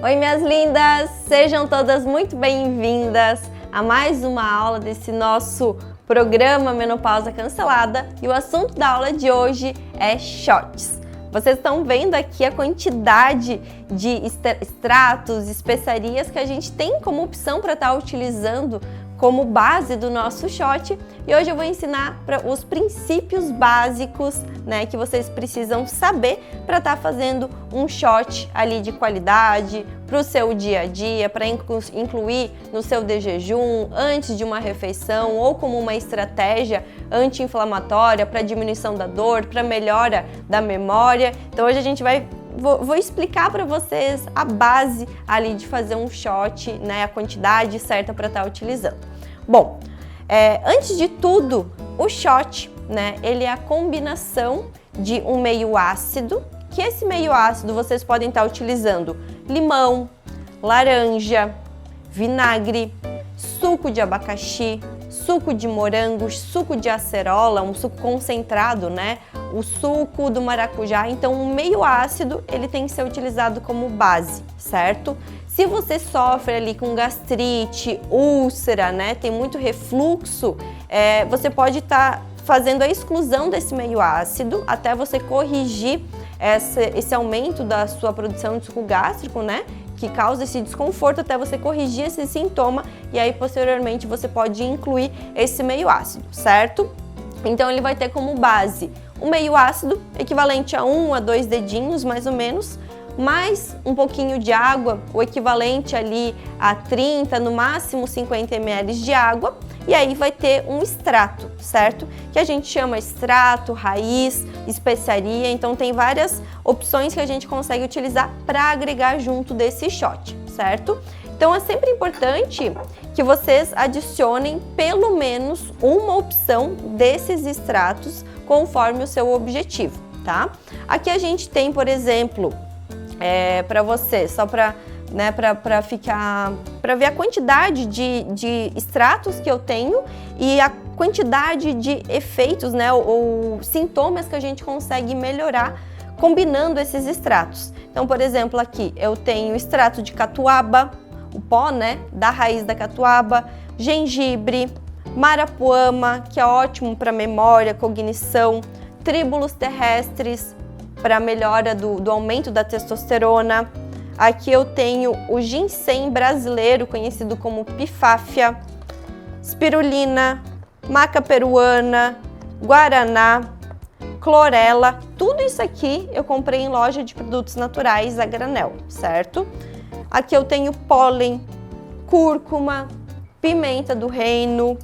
Oi, minhas lindas! Sejam todas muito bem-vindas a mais uma aula desse nosso programa Menopausa Cancelada. E o assunto da aula de hoje é shots. Vocês estão vendo aqui a quantidade de extratos, especiarias que a gente tem como opção para estar utilizando como base do nosso shot, e hoje eu vou ensinar os princípios básicos, né, que vocês precisam saber para estar fazendo um shot ali de qualidade para o seu dia a dia, para incluir no seu de jejum, antes de uma refeição ou como uma estratégia anti-inflamatória para diminuição da dor, para melhora da memória. Então hoje a gente vou explicar para vocês a base ali de fazer um shot, né, a quantidade certa para estar utilizando. Bom, antes de tudo, o shot, né, ele é a combinação de um meio ácido, que esse meio ácido vocês podem estar utilizando limão, laranja, vinagre, suco de abacaxi, suco de morango, suco de acerola, um suco concentrado, né? O suco do maracujá. Então, um meio ácido, ele tem que ser utilizado como base, certo? Se você sofre ali com gastrite, úlcera, né? Tem muito refluxo, você pode estar fazendo a exclusão desse meio ácido até você corrigir esse aumento da sua produção de suco gástrico, né? Que causa esse desconforto, até você corrigir esse sintoma, e aí posteriormente você pode incluir esse meio ácido, certo? Então ele vai ter como base um meio ácido equivalente a 1 a 2 dedinhos mais ou menos, mais um pouquinho de água, o equivalente ali a 30, no máximo 50 ml de água, e aí vai ter um extrato, certo? Que a gente chama extrato, raiz, especiaria, então tem várias opções que a gente consegue utilizar para agregar junto desse shot, certo? Então é sempre importante que vocês adicionem pelo menos uma opção desses extratos conforme o seu objetivo, tá? Aqui a gente tem, por exemplo, para você, só para ver a quantidade de extratos que eu tenho e a quantidade de efeitos, né, ou sintomas que a gente consegue melhorar combinando esses extratos. Então, por exemplo, aqui eu tenho extrato de catuaba, o pó, né, da raiz da catuaba, gengibre, marapuama, que é ótimo para memória, cognição, tríbulos terrestres, para melhora do aumento da testosterona. Aqui eu tenho o ginseng brasileiro, conhecido como pifáfia, spirulina, maca peruana, guaraná, clorela. Tudo isso aqui eu comprei em loja de produtos naturais a granel, certo? Aqui eu tenho pólen, cúrcuma, pimenta do reino,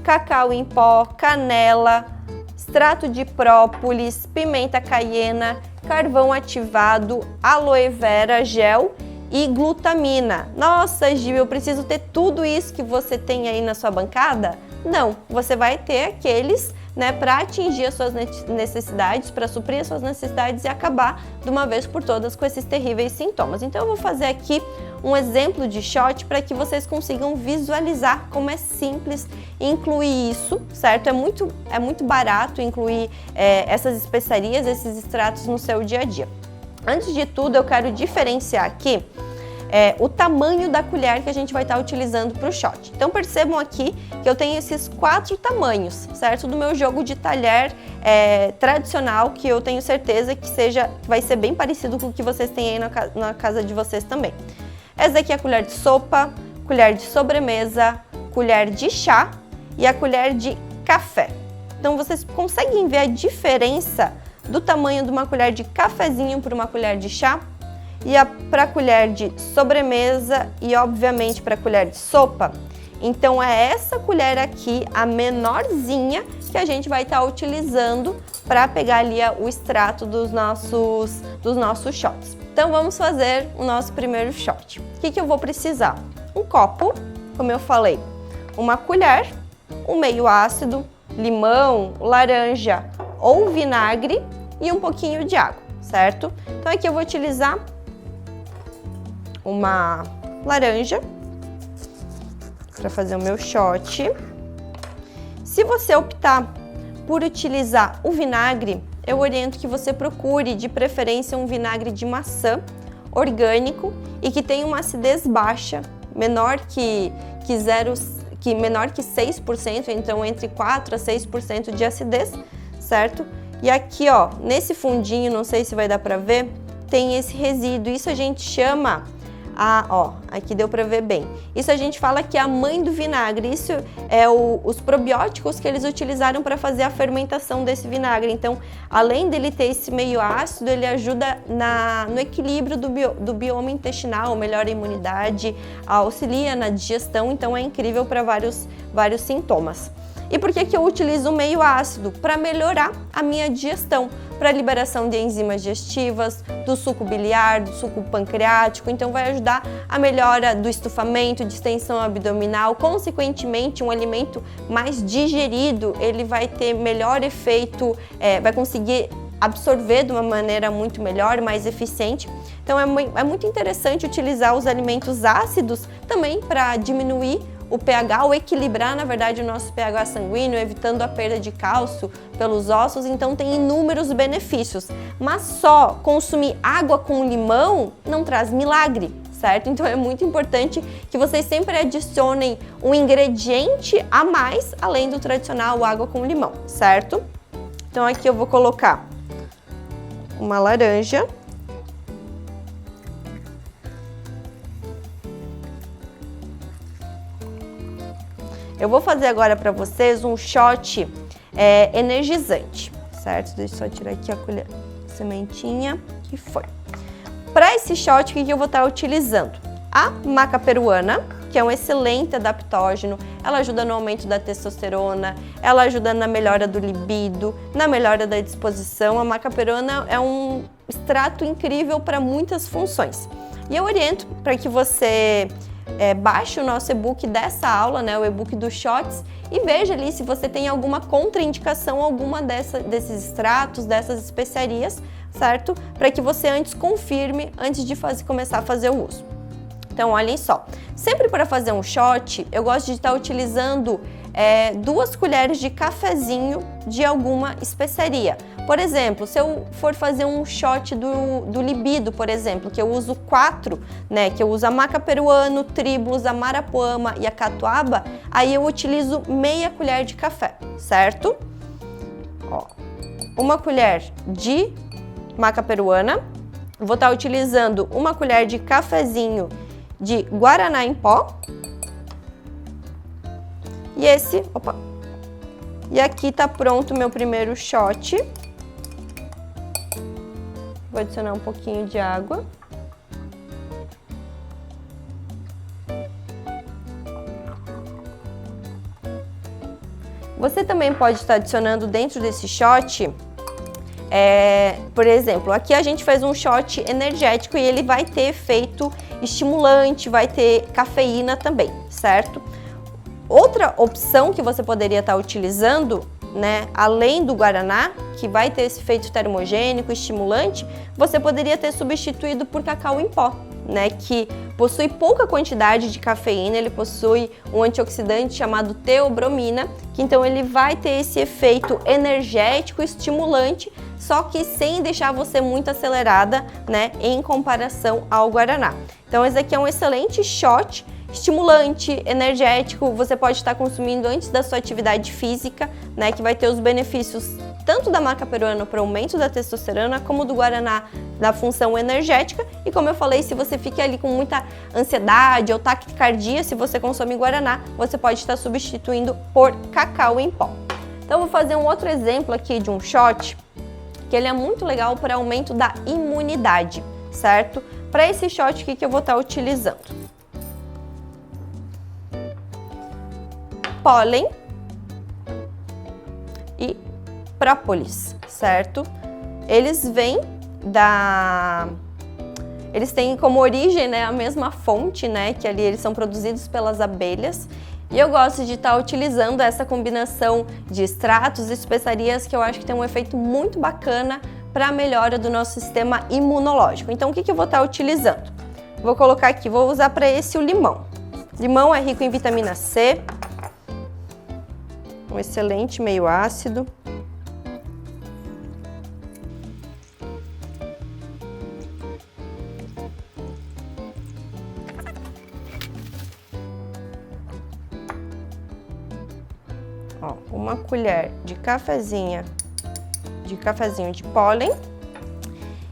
cacau em pó, canela, extrato de própolis, pimenta caiena, carvão ativado, aloe vera gel e glutamina. Nossa, Gil, eu preciso ter tudo isso que você tem aí na sua bancada? Não, você vai ter aqueles, né, para atingir as suas necessidades, para suprir as suas necessidades e acabar de uma vez por todas com esses terríveis sintomas. Então eu vou fazer aqui um exemplo de shot para que vocês consigam visualizar como é simples incluir isso, certo? É muito barato incluir essas especiarias, esses extratos no seu dia a dia. Antes de tudo, eu quero diferenciar aqui o tamanho da colher que a gente vai estar utilizando para o shot. Então percebam aqui que eu tenho esses 4 tamanhos, certo? Do meu jogo de talher tradicional, que eu tenho certeza que vai ser bem parecido com o que vocês têm aí na casa de vocês também. Essa aqui é a colher de sopa, colher de sobremesa, colher de chá e a colher de café. Então vocês conseguem ver a diferença do tamanho de uma colher de cafezinho para uma colher de chá? E para a colher de sobremesa e, obviamente, para a colher de sopa. Então, é essa colher aqui, a menorzinha, que a gente vai estar utilizando para pegar ali o extrato dos nossos shots. Então, vamos fazer o nosso primeiro shot. O que eu vou precisar? Um copo, como eu falei, uma colher, um meio ácido, limão, laranja ou vinagre e um pouquinho de água, certo? Então, aqui eu vou utilizar uma laranja para fazer o meu shot. Se você optar por utilizar o vinagre, eu oriento que você procure de preferência um vinagre de maçã orgânico e que tem uma acidez baixa, menor que 6%, então entre 4 a 6% de acidez, certo? E aqui, ó, nesse fundinho, não sei se vai dar para ver, tem esse resíduo. Isso a gente chama, aqui deu para ver bem. Isso a gente fala que é a mãe do vinagre. Isso é os probióticos que eles utilizaram para fazer a fermentação desse vinagre. Então, além dele ter esse meio ácido, ele ajuda no equilíbrio do bioma intestinal, melhora a imunidade, auxilia na digestão. Então, é incrível para vários sintomas. E por que eu utilizo o meio ácido? Para melhorar a minha digestão, para liberação de enzimas digestivas, do suco biliar, do suco pancreático, então vai ajudar a melhora do estufamento, distensão abdominal. Consequentemente, um alimento mais digerido, ele vai ter melhor efeito, vai conseguir absorver de uma maneira muito melhor, mais eficiente. Então é muito interessante utilizar os alimentos ácidos também para diminuir o pH, ou equilibrar, na verdade, o nosso pH sanguíneo, evitando a perda de cálcio pelos ossos. Então tem inúmeros benefícios, mas só consumir água com limão não traz milagre, certo? Então é muito importante que vocês sempre adicionem um ingrediente a mais, além do tradicional água com limão, certo? Então aqui eu vou colocar uma laranja. Eu vou fazer agora para vocês um shot energizante, certo? Deixa eu só tirar aqui a colher, a sementinha, que foi. Para esse shot, o que eu vou estar utilizando? A maca peruana, que é um excelente adaptógeno, ela ajuda no aumento da testosterona, ela ajuda na melhora do libido, na melhora da disposição. A maca peruana é um extrato incrível para muitas funções. E eu oriento para que você baixe o nosso e-book dessa aula, né, o e-book dos shots, e veja ali se você tem alguma contraindicação, alguma desses extratos, dessas especiarias, certo? Para que você antes confirme, antes de começar a fazer o uso. Então, olhem só, sempre para fazer um shot, eu gosto de estar utilizando 2 colheres de cafezinho de alguma especiaria. Por exemplo, se eu for fazer um shot do libido, por exemplo, que eu uso 4, né, que eu uso a maca peruana, o tribulus, a marapuama e a catuaba, aí eu utilizo meia colher de café, certo? Ó, 1 colher de maca peruana, vou estar utilizando 1 colher de cafezinho de guaraná em pó. E aqui tá pronto o meu primeiro shot. Vou adicionar um pouquinho de água. Você também pode estar adicionando dentro desse shot, por exemplo, aqui a gente faz um shot energético e ele vai ter efeito estimulante, vai ter cafeína também, certo? Outra opção que você poderia estar utilizando, né, além do guaraná, que vai ter esse efeito termogênico, estimulante, você poderia ter substituído por cacau em pó, né, que possui pouca quantidade de cafeína, ele possui um antioxidante chamado teobromina, que então ele vai ter esse efeito energético, estimulante, só que sem deixar você muito acelerada, né, em comparação ao guaraná. Então esse aqui é um excelente shot, estimulante, energético, você pode estar consumindo antes da sua atividade física, né, que vai ter os benefícios tanto da maca peruana para o aumento da testosterona, como do guaraná da função energética. E como eu falei, se você fica ali com muita ansiedade ou taquicardia, se você consome guaraná, você pode estar substituindo por cacau em pó. Então eu vou fazer um outro exemplo aqui de um shot, que ele é muito legal para aumento da imunidade, certo? Para esse shot, o que eu vou estar utilizando? Pólen e própolis, certo? Eles têm como origem, né, a mesma fonte, né, que ali eles são produzidos pelas abelhas. E eu gosto de estar utilizando essa combinação de extratos e especiarias que eu acho que tem um efeito muito bacana para a melhora do nosso sistema imunológico. Então, o que eu vou estar utilizando? Vou colocar aqui, vou usar para esse o limão. Limão é rico em vitamina C, um excelente meio ácido. Ó, uma colher de cafezinho de pólen.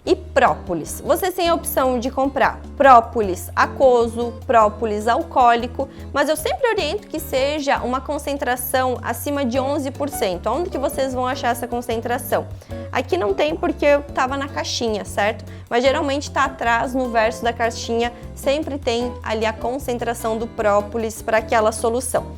E própolis. Você tem a opção de comprar própolis aquoso, própolis alcoólico, mas eu sempre oriento que seja uma concentração acima de 11%. Onde que vocês vão achar essa concentração? Aqui não tem porque eu tava na caixinha, certo? Mas geralmente tá atrás no verso da caixinha, sempre tem ali a concentração do própolis para aquela solução.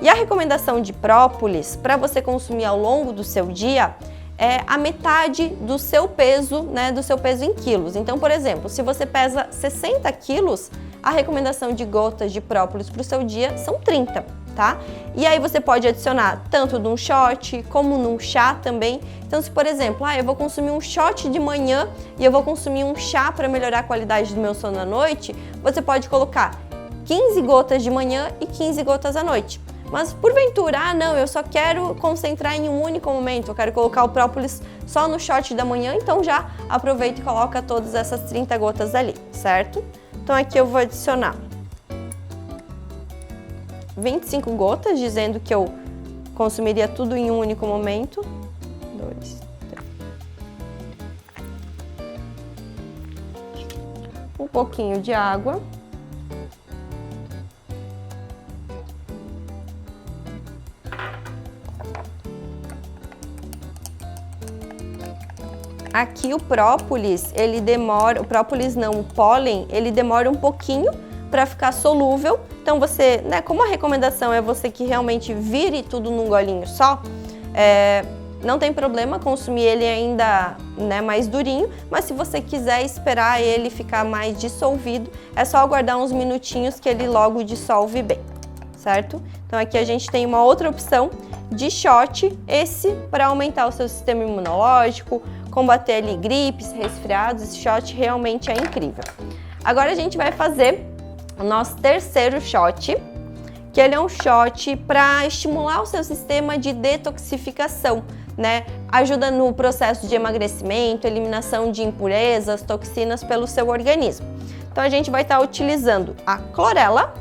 E a recomendação de própolis para você consumir ao longo do seu dia é a metade do seu peso, né, do seu peso em quilos. Então, por exemplo, se você pesa 60 quilos, a recomendação de gotas de própolis para o seu dia são 30, tá? E aí você pode adicionar tanto num shot como num chá também. Então, se por exemplo, eu vou consumir um shot de manhã e eu vou consumir um chá para melhorar a qualidade do meu sono à noite, você pode colocar 15 gotas de manhã e 15 gotas à noite. Mas porventura, não, eu só quero concentrar em um único momento, eu quero colocar o própolis só no shot da manhã, então já aproveita e coloca todas essas 30 gotas ali, certo? Então aqui eu vou adicionar 25 gotas, dizendo que eu consumiria tudo em um único momento. 2, 3. Um pouquinho de água. Aqui o própolis, o própolis não, o pólen, ele demora um pouquinho para ficar solúvel. Então você, né, como a recomendação é você que realmente vire tudo num golinho só, não tem problema consumir ele ainda, né, mais durinho, mas se você quiser esperar ele ficar mais dissolvido, é só aguardar uns minutinhos que ele logo dissolve bem, certo? Então aqui a gente tem uma outra opção de shot, esse para aumentar o seu sistema imunológico, combater ali gripes, resfriados. Esse shot realmente é incrível. Agora a gente vai fazer o nosso terceiro shot, que ele é um shot para estimular o seu sistema de detoxificação, né? Ajuda no processo de emagrecimento, eliminação de impurezas, toxinas pelo seu organismo. Então a gente vai estar utilizando a clorela,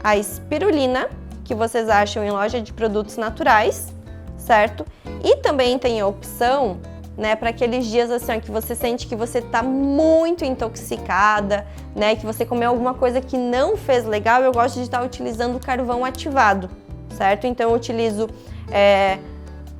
a espirulina, que vocês acham em loja de produtos naturais, certo? E também tem a opção, né, para aqueles dias assim que você sente que você tá muito intoxicada, né, que você comeu alguma coisa que não fez legal. Eu gosto de estar utilizando carvão ativado, certo? Então eu utilizo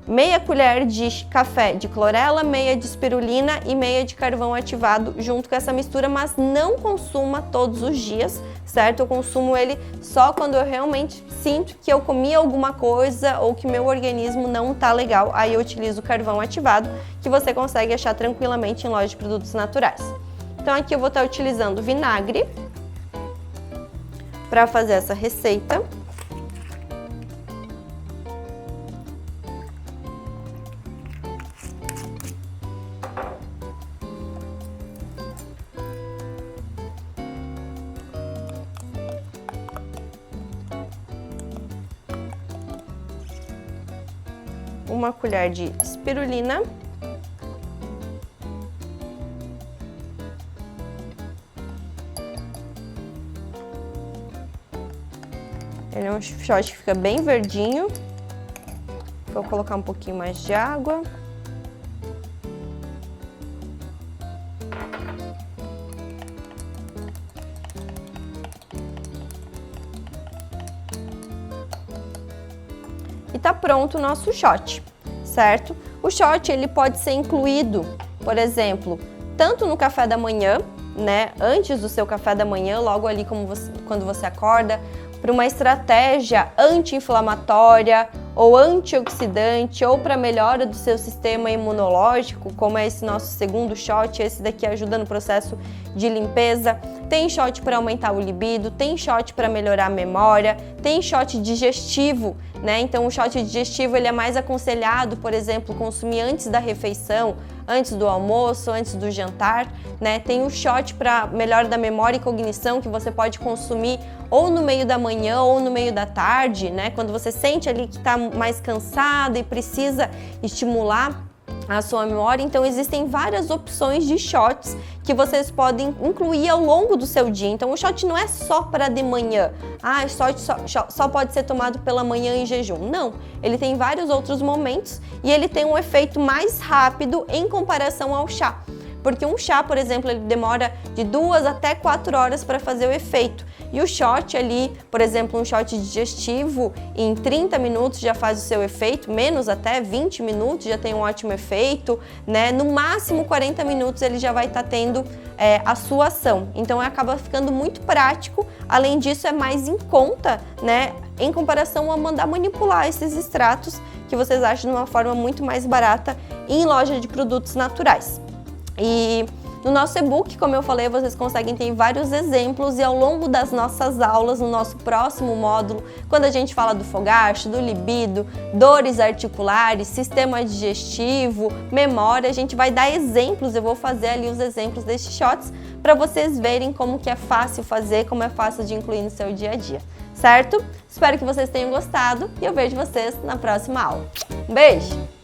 meia colher de café de clorela, meia de espirulina e meia de carvão ativado junto com essa mistura, mas não consuma todos os dias, certo? Eu consumo ele só quando eu realmente sinto que eu comi alguma coisa ou que meu organismo não tá legal. Aí eu utilizo o carvão ativado, que você consegue achar tranquilamente em loja de produtos naturais. Então aqui eu vou estar utilizando vinagre para fazer essa receita. Uma colher de espirulina, ele é um shot que fica bem verdinho. Vou colocar um pouquinho mais de água. E tá pronto o nosso shot, certo? O shot ele pode ser incluído, por exemplo, tanto no café da manhã, né, antes do seu café da manhã, logo ali quando você acorda, para uma estratégia anti-inflamatória ou antioxidante, ou para melhora do seu sistema imunológico, como é esse nosso segundo shot. Esse daqui ajuda no processo de limpeza. Tem shot para aumentar o libido, tem shot para melhorar a memória, tem shot digestivo, né? Então o shot digestivo ele é mais aconselhado, por exemplo, consumir antes da refeição, antes do almoço, antes do jantar, né? Tem o shot para melhora da memória e cognição, que você pode consumir ou no meio da manhã ou no meio da tarde, né? Quando você sente ali que está mais cansado e precisa estimular a sua memória. Então existem várias opções de shots que vocês podem incluir ao longo do seu dia. Então o shot não é só para de manhã, só pode ser tomado pela manhã em jejum. Não, ele tem vários outros momentos e ele tem um efeito mais rápido em comparação ao chá. Porque um chá, por exemplo, ele demora de 2 até 4 horas para fazer o efeito. E o shot ali, por exemplo, um shot digestivo, em 30 minutos já faz o seu efeito, menos até 20 minutos já tem um ótimo efeito, né? No máximo 40 minutos ele já vai estar tendo a sua ação. Então acaba ficando muito prático, além disso é mais em conta, né? Em comparação a mandar manipular esses extratos que vocês acham de uma forma muito mais barata em loja de produtos naturais. E no nosso e-book, como eu falei, vocês conseguem ter vários exemplos e ao longo das nossas aulas, no nosso próximo módulo, quando a gente fala do fogacho, do libido, dores articulares, sistema digestivo, memória, a gente vai dar exemplos, eu vou fazer ali os exemplos destes shots para vocês verem como que é fácil fazer, como é fácil de incluir no seu dia a dia, certo? Espero que vocês tenham gostado e eu vejo vocês na próxima aula. Um beijo!